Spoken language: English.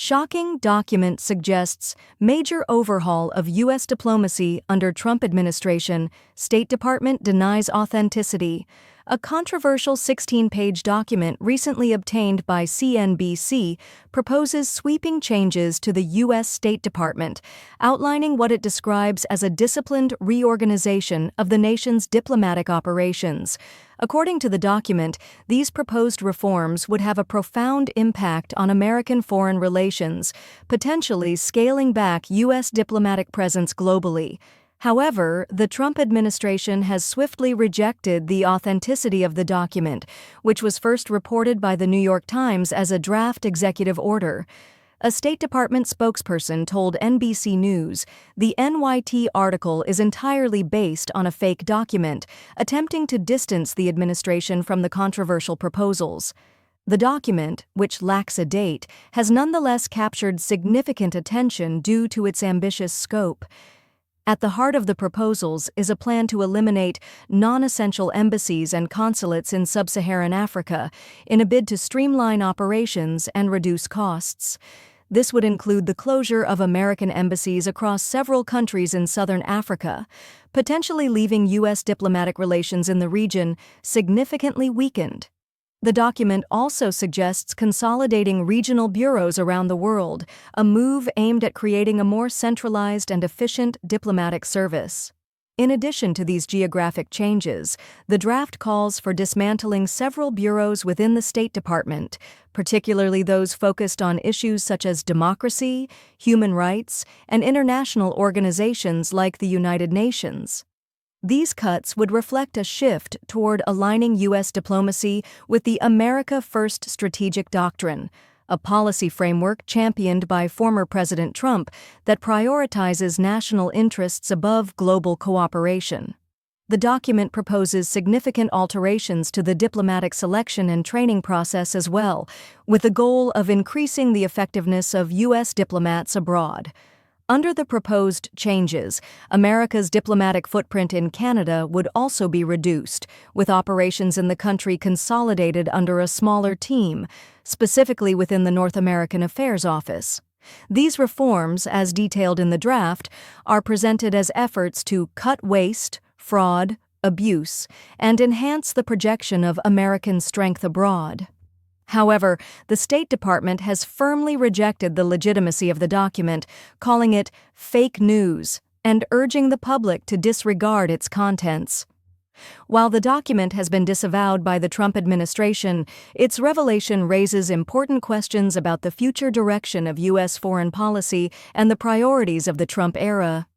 Shocking document suggests major overhaul of U.S. diplomacy under Trump administration, State Department denies authenticity. A controversial 16-page document recently obtained by CNBC proposes sweeping changes to the U.S. State Department, outlining what it describes as a disciplined reorganization of the nation's diplomatic operations. According to the document, these proposed reforms would have a profound impact on American foreign relations, potentially scaling back U.S. diplomatic presence globally. However, the Trump administration has swiftly rejected the authenticity of the document, which was first reported by the New York Times as a draft executive order. A State Department spokesperson told NBC News the NYT article is entirely based on a fake document, attempting to distance the administration from the controversial proposals. The document, which lacks a date, has nonetheless captured significant attention due to its ambitious scope. At the heart of the proposals is a plan to eliminate non-essential embassies and consulates in sub-Saharan Africa in a bid to streamline operations and reduce costs. This would include the closure of American embassies across several countries in southern Africa, potentially leaving U.S. diplomatic relations in the region significantly weakened. The document also suggests consolidating regional bureaus around the world, a move aimed at creating a more centralized and efficient diplomatic service. In addition to these geographic changes, the draft calls for dismantling several bureaus within the State Department, particularly those focused on issues such as democracy, human rights, and international organizations like the United Nations. These cuts would reflect a shift toward aligning U.S. diplomacy with the America First strategic doctrine, a policy framework championed by former President Trump that prioritizes national interests above global cooperation. The document proposes significant alterations to the diplomatic selection and training process as well, with the goal of increasing the effectiveness of U.S. diplomats abroad. Under the proposed changes, America's diplomatic footprint in Canada would also be reduced, with operations in the country consolidated under a smaller team, specifically within the North American Affairs Office. These reforms, as detailed in the draft, are presented as efforts to cut waste, fraud, abuse, and enhance the projection of American strength abroad. However, the State Department has firmly rejected the legitimacy of the document, calling it fake news and urging the public to disregard its contents. While the document has been disavowed by the Trump administration, its revelation raises important questions about the future direction of U.S. foreign policy and the priorities of the Trump era.